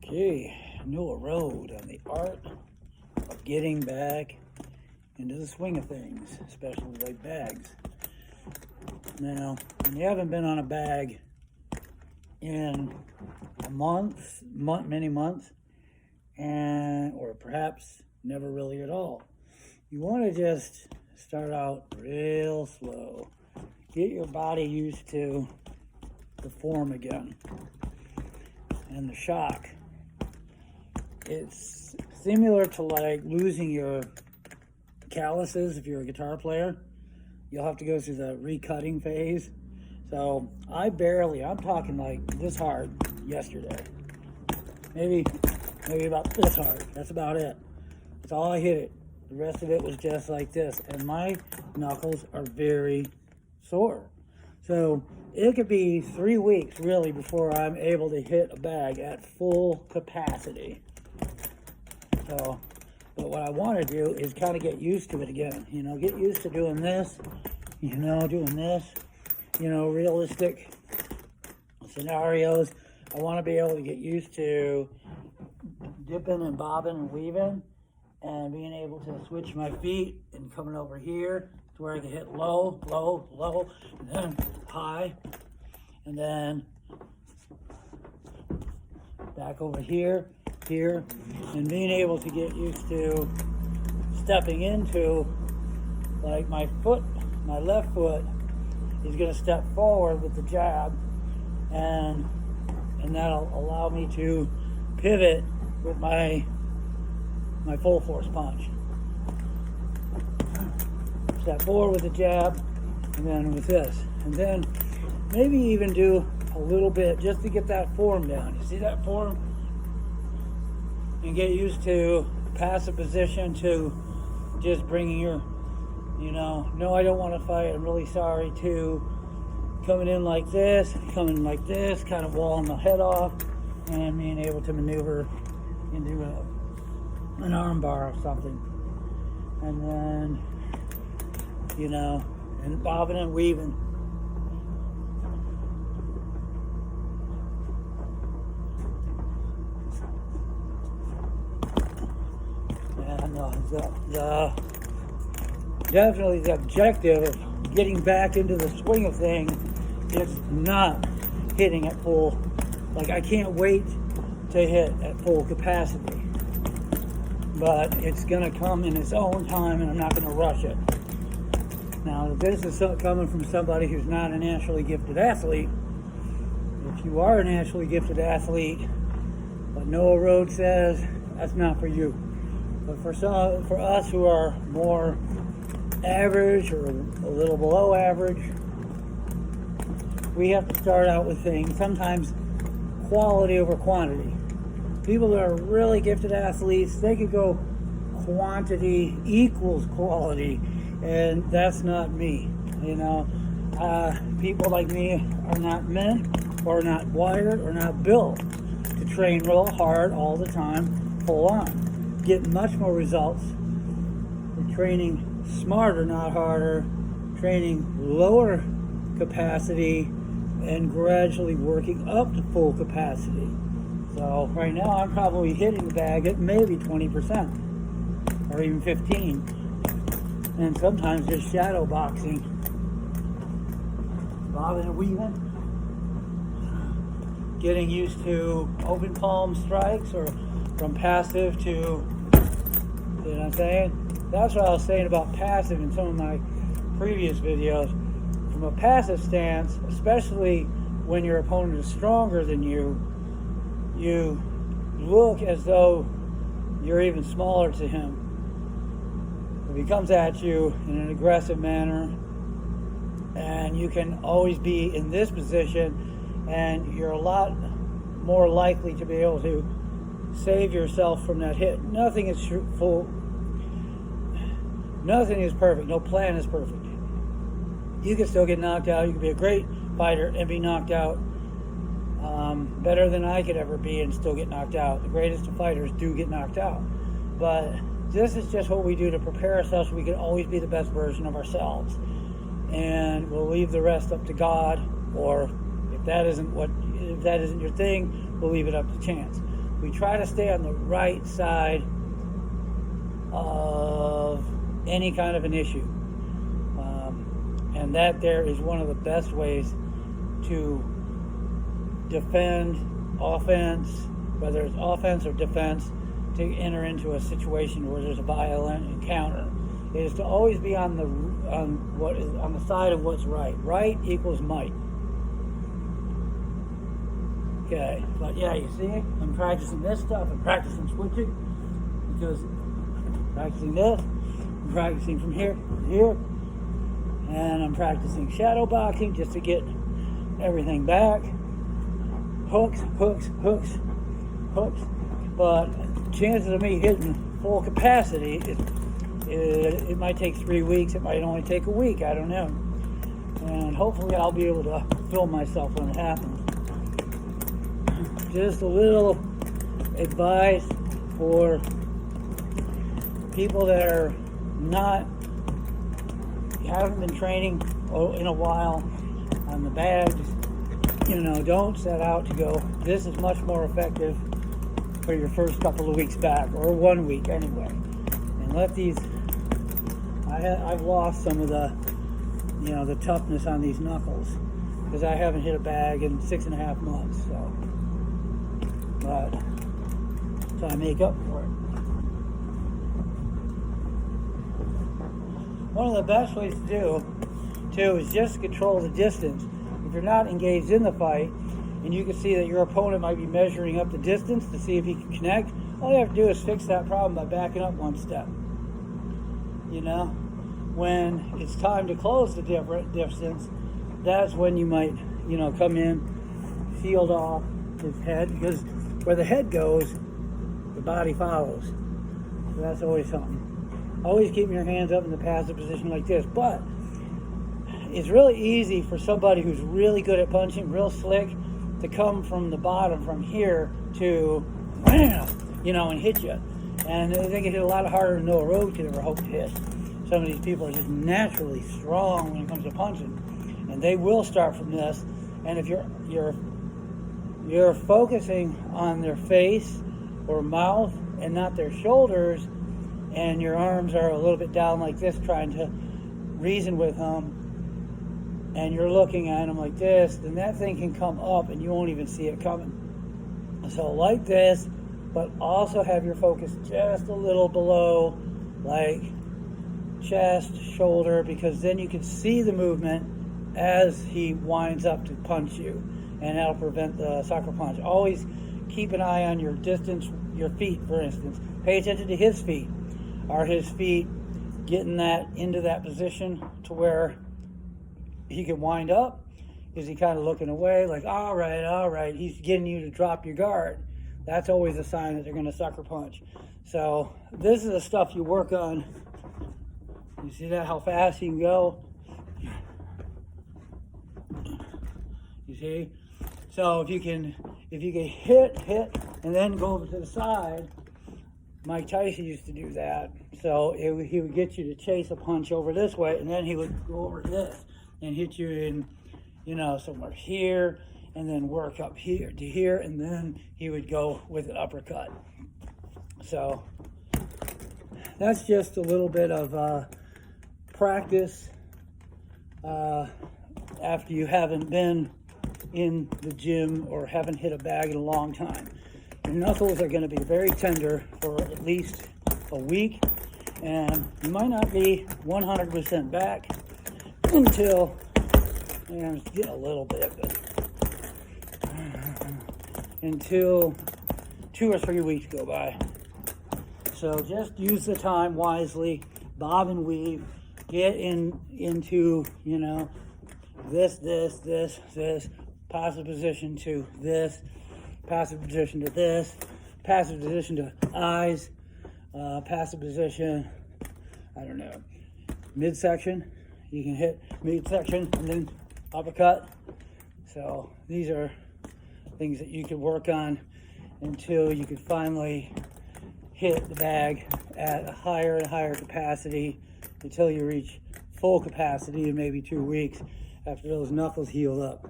Okay, Noah Road on the art of getting back into the swing of things, especially like bags. Now, when you haven't been on a bag in a month, many months, or perhaps never really at all, you want to just start out real slow. Get your body used to the form again and the shock. It's similar to like losing your calluses if you're a guitar player. You'll have to go through the recutting phase. So I'm talking like this hard yesterday. Maybe about this hard. That's about it. That's all I hit it. The rest of it was just like this. And my knuckles are very sore. So it could be 3 weeks really before I'm able to hit a bag at full capacity. So, but what I want to do is kind of get used to it again. Get used to doing this, realistic scenarios. I want to be able to get used to dipping and bobbing and weaving and being able to switch my feet and coming over here to where I can hit low, low, low, and then high, and then back over here, and being able to get used to stepping into, like my left foot is going to step forward with the jab, and that'll allow me to pivot with my full force punch. Step forward with the jab, and then with this, and then maybe even do a little bit just to get that form down. You see that form? And get used to passive position to just bringing your, no, I don't want to fight, I'm really sorry, to coming in like this, kind of walling the head off, and being able to maneuver into an arm bar or something. And then, and bobbing and weaving. Definitely the objective of getting back into the swing of things is not hitting at full. Like, I can't wait to hit at full capacity, but it's going to come in its own time, and I'm not going to rush it. Now, this is coming from somebody who's not a naturally gifted athlete. If you are a naturally gifted athlete, what Noah Road says, that's not for you. But for us who are more average or a little below average, we have to start out with things, sometimes quality over quantity. People that are really gifted athletes, they could go quantity equals quality, and that's not me. People like me are not meant, or not wired, or not built to train real hard all the time, full on. Get much more results with training smarter, not harder, training lower capacity, and gradually working up to full capacity. So right now I'm probably hitting the bag at maybe 20% or even 15%, and sometimes just shadow boxing, bobbing and weaving, getting used to open palm strikes, or from passive to, you know what I'm saying? That's what I was saying about passive in some of my previous videos. From a passive stance, especially when your opponent is stronger than you, you look as though you're even smaller to him. If he comes at you in an aggressive manner, and you can always be in this position, and you're a lot more likely to be able to save yourself from that hit. Nothing is perfect. No plan is perfect. You can still get knocked out. You can be a great fighter and be knocked out. Better than I could ever be and still get knocked out. The greatest of fighters do get knocked out. But this is just what we do to prepare ourselves so we can always be the best version of ourselves. And we'll leave the rest up to God, or if that isn't your thing, we'll leave it up to chance. we try to stay on the right side of any kind of an issue. And that there is one of the best ways to defend offense, whether it's offense or defense, to enter into a situation where there's a violent encounter, is to always be on the side of what's right. Right equals might. Okay, but yeah, you see, I'm practicing this stuff. I'm practicing switching because I'm practicing this. I'm practicing from here to here, and I'm practicing shadow boxing just to get everything back. Hooks, hooks, hooks, hooks. But chances of me hitting full capacity, it might take 3 weeks. It might only take a week. I don't know. And hopefully I'll be able to film myself when it happens. Just a little advice for people that are haven't been training in a while on the bags. Don't set out to go. This is much more effective for your first couple of weeks back, or 1 week anyway. And let these. I've lost some of the toughness on these knuckles because I haven't hit a bag in 6.5 months. So I make up for it. One of the best ways to do, too, is just control the distance. If you're not engaged in the fight, and you can see that your opponent might be measuring up the distance to see if he can connect, all you have to do is fix that problem by backing up one step. When it's time to close the distance, that's when you might, come in, field off his head, because where the head goes, the body follows. So that's always something. Always keep your hands up in the passive position like this. But it's really easy for somebody who's really good at punching, real slick, to come from the bottom, from here, to, and hit you. And they can hit a lot harder than Noah Rhodes could ever hope to hit. Some of these people are just naturally strong when it comes to punching. And they will start from this. And if you're focusing on their face or mouth and not their shoulders, and your arms are a little bit down like this, trying to reason with them, and you're looking at them like this, then that thing can come up and you won't even see it coming. So like this, but also have your focus just a little below, like chest, shoulder, because then you can see the movement as he winds up to punch you, and that'll prevent the sucker punch. Always keep an eye on your distance, your feet, for instance. Pay attention to his feet. Are his feet getting that into that position to where he can wind up? Is he kind of looking away like, all right, he's getting you to drop your guard? That's always a sign that they're going to sucker punch. So this is the stuff you work on. You see that, how fast he can go? You see? So if you can hit, and then go over to the side, Mike Tyson used to do that. So he would get you to chase a punch over this way, and then he would go over this and hit you in, somewhere here, and then work up here to here, and then he would go with an uppercut. So that's just a little bit of practice after you haven't been in the gym or haven't hit a bag in a long time. Your knuckles are going to be very tender for at least a week, and you might not be 100% back until, it's getting a little bit, but until 2 or 3 weeks go by. So just use the time wisely, bob and weave, get into, this, passive position to this, passive position to this, passive position to eyes, passive position, midsection. You can hit midsection and then uppercut. So these are things that you can work on until you can finally hit the bag at a higher and higher capacity until you reach full capacity in maybe 2 weeks after those knuckles heal up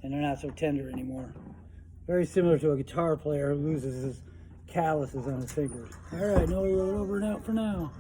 and they're not so tender anymore. Very similar to a guitar player who loses his calluses on his fingers. All right, no, we're over and out for now.